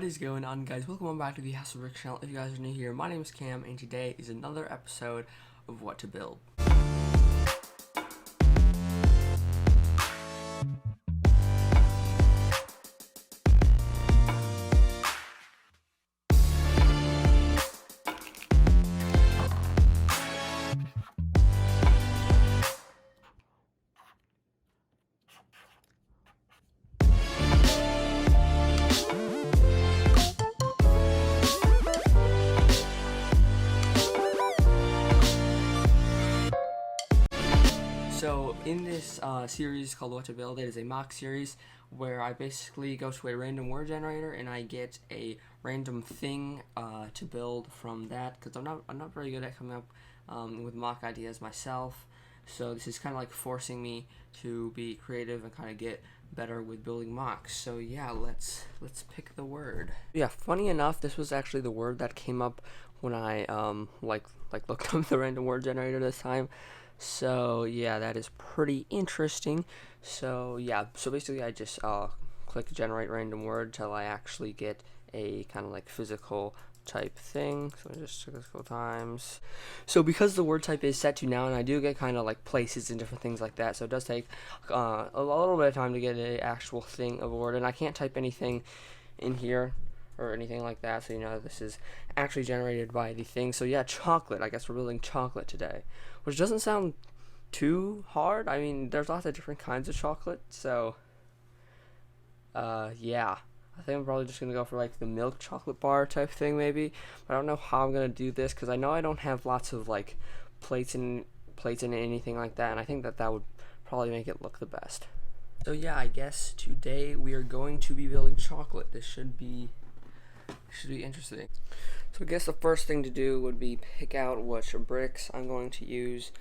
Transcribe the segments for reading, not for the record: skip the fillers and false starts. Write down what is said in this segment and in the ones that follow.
What is going on, guys? Welcome back to the House of Rick channel. If you guys are new here, my name is Cam, and today is another episode of What to Build. So in this series called What to Build, it is a mock series where I basically go to a random word generator and I get a random thing to build from that, because I'm not very good at coming up with mock ideas myself. So this is kind of like forcing me to be creative and kind of get better with building mocks. So yeah, let's pick the word. Yeah, funny enough, this was actually the word that came up when I looked up the random word generator this time. So yeah, that is pretty interesting. So yeah, so basically I just click generate random word till I actually get a kind of like physical type thing. So just physical times. So because the word type is set to noun, I do get kind of like places and different things like that. So it does take a little bit of time to get an actual thing of a word, and I can't type anything in here or anything like that, so you know this is actually generated by the thing. So yeah, chocolate. I guess we're building chocolate today, which doesn't sound too hard. I mean, there's lots of different kinds of chocolate, so yeah. I think I'm probably just gonna go for like the milk chocolate bar type thing maybe, but I don't know how I'm gonna do this because I know I don't have lots of like plates and anything like that, and I think that would probably make it look the best. So yeah, I guess today we are going to be building chocolate. This should be interesting. So I guess the first thing to do would be pick out which bricks I'm going to use.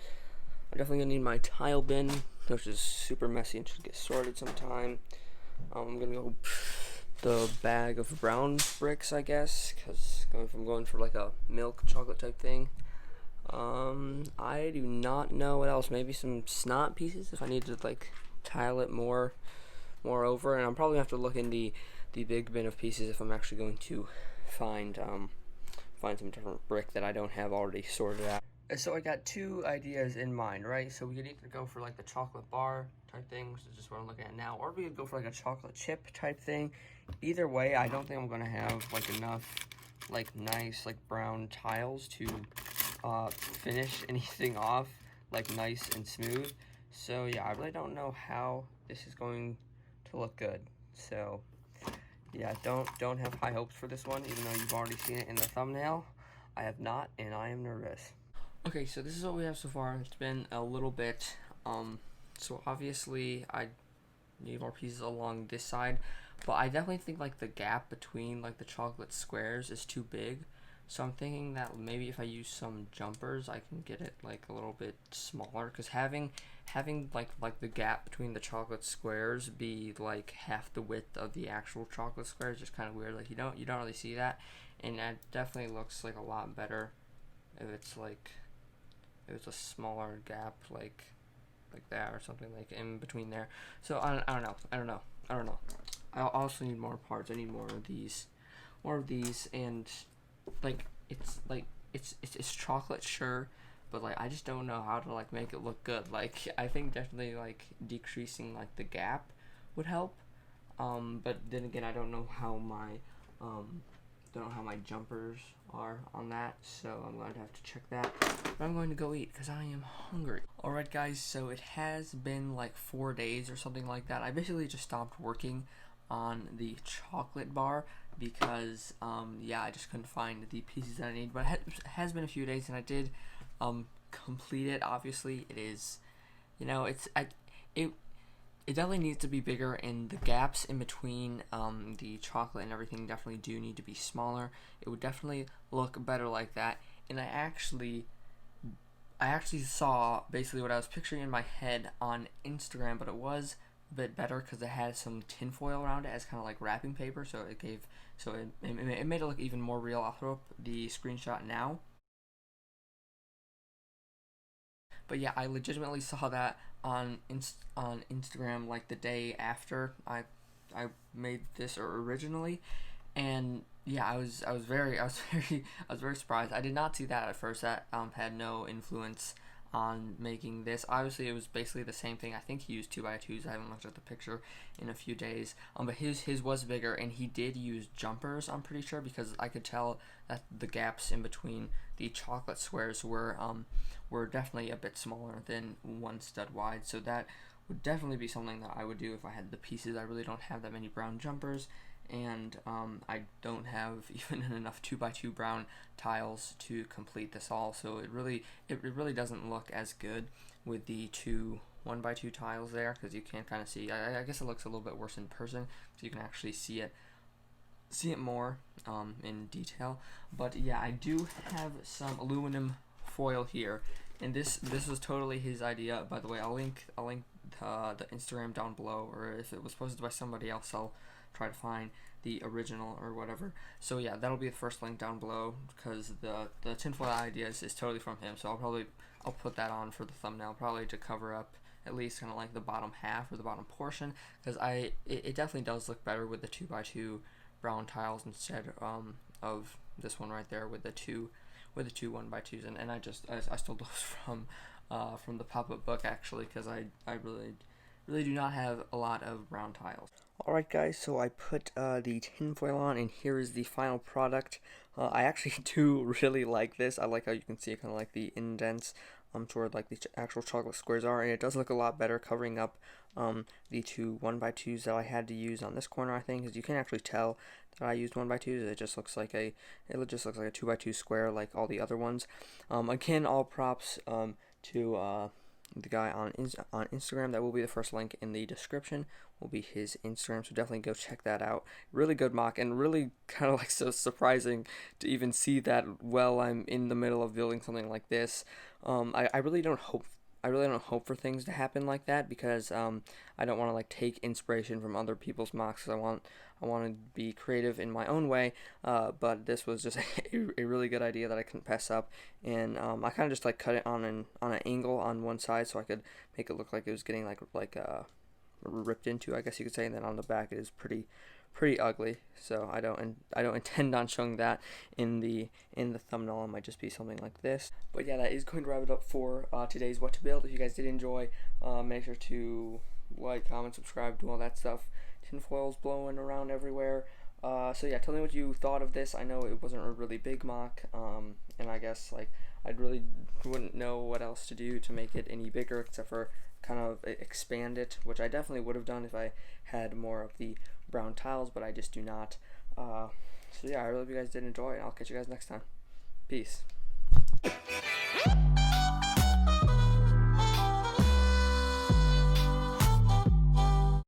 I'm definitely gonna need my tile bin, which is super messy and should get sorted sometime. I'm gonna go the bag of brown bricks, I guess, because I'm going for like a milk chocolate type thing. I do not know what else. Maybe some snot pieces if I need to like tile it more over, and I'm probably gonna have to look in the big bin of pieces if I'm actually going to find some different brick that I don't have already sorted out. So I got two ideas in mind, right? So we could either go for like the chocolate bar type thing, which is just what I'm looking at now, or we could go for like a chocolate chip type thing. Either way, I don't think I'm gonna have like enough like nice like brown tiles to finish anything off like nice and smooth. So yeah, I really don't know how this is going to look good. So yeah, don't have high hopes for this one, even though you've already seen it in the thumbnail. I have not, and I am nervous. Okay, so this is what we have so far. It's been a little bit. So obviously I need more pieces along this side, but I definitely think like the gap between like the chocolate squares is too big. So I'm thinking that maybe if I use some jumpers, I can get it like a little bit smaller. Because having like the gap between the chocolate squares be like half the width of the actual chocolate square is just kind of weird. Like you don't really see that, and that definitely looks like a lot better if it's a smaller gap like that or something like in between there. So I don't know. I also need more parts. I need more of these, and like it's chocolate, sure, but like I just don't know how to like make it look good. Like I think definitely like decreasing like the gap would help. But then again, I don't know how my jumpers are on that, so I'm going to have to check that. But I'm going to go eat because I am hungry. Alright guys, so it has been like 4 days or something like that. I basically just stopped working on the chocolate bar because yeah, I just couldn't find the pieces that I need. But it has been a few days and I did complete it. Obviously it is, you know, it definitely needs to be bigger, and the gaps in between the chocolate and everything definitely do need to be smaller. It would definitely look better like that. And I actually saw basically what I was picturing in my head on Instagram, but it was a bit better because it had some tinfoil around it as kind of like wrapping paper, so it made it look even more real. I'll throw up the screenshot now. But yeah, I legitimately saw that on Instagram like the day after I made this originally, And yeah, I was very surprised. I did not see that at first. That had no influence on making this. Obviously, it was basically the same thing. I think he used 2x2s. I haven't looked at the picture in a few days. But his was bigger, and he did use jumpers. I'm pretty sure, because I could tell that the gaps in between the chocolate squares were definitely a bit smaller than one stud wide. So that would definitely be something that I would do if I had the pieces. I really don't have that many brown jumpers, and I don't have even enough 2x2 brown tiles to complete this all, so it really doesn't look as good with the two 1x2 tiles there, because you can kind of see. I guess it looks a little bit worse in person, so you can actually see it more in detail. But yeah, I do have some aluminum foil here, and this was totally his idea. By the way, I'll link the Instagram down below, or if it was posted by somebody else, I'll try to find the original or whatever. So yeah, that'll be the first link down below, because the tinfoil idea is totally from him. So I'll put that on for the thumbnail, probably to cover up at least kind of like the bottom half or the bottom portion, because it definitely does look better with the 2x2 brown tiles instead of this one right there with the two 1x2s. And I stole those from the pop-up book, actually, because I really do not have a lot of brown tiles. Alright guys, so I put the tinfoil on, and here is the final product. I actually do really like this. I like how you can see kind of like the indents toward like the actual chocolate squares are, and it does look a lot better covering up the two 1x2s that I had to use on this corner, I think, because you can actually tell that I used 1x2s. It just looks like a 2x2 square like all the other ones. Again, all props to the guy on Instagram. That will be the first link in the description, will be his Instagram, so definitely go check that out. Really good mock, and really kind of like so surprising to even see that while I'm in the middle of building something like this. I really don't hope for things to happen like that, because I don't want to like take inspiration from other people's mocks. I want to be creative in my own way, but this was just a really good idea that I couldn't pass up. And I kind of just like cut it on an angle on one side, so I could make it look like it was getting like ripped into, I guess you could say. And then on the back it is pretty ugly, so I don't intend on showing that in the thumbnail. It might just be something like this. But yeah, that is going to wrap it up for today's what to build. If you guys did enjoy, make sure to like, comment, subscribe, do all that stuff. Tinfoil's blowing around everywhere. So yeah, tell me what you thought of this. I know it wasn't a really big mock, and I guess like I really wouldn't know what else to do to make it any bigger, except for kind of expand it, which I definitely would have done if I had more of the brown tiles, but I just do not. So yeah, I really hope you guys did enjoy, and I'll catch you guys next time. Peace.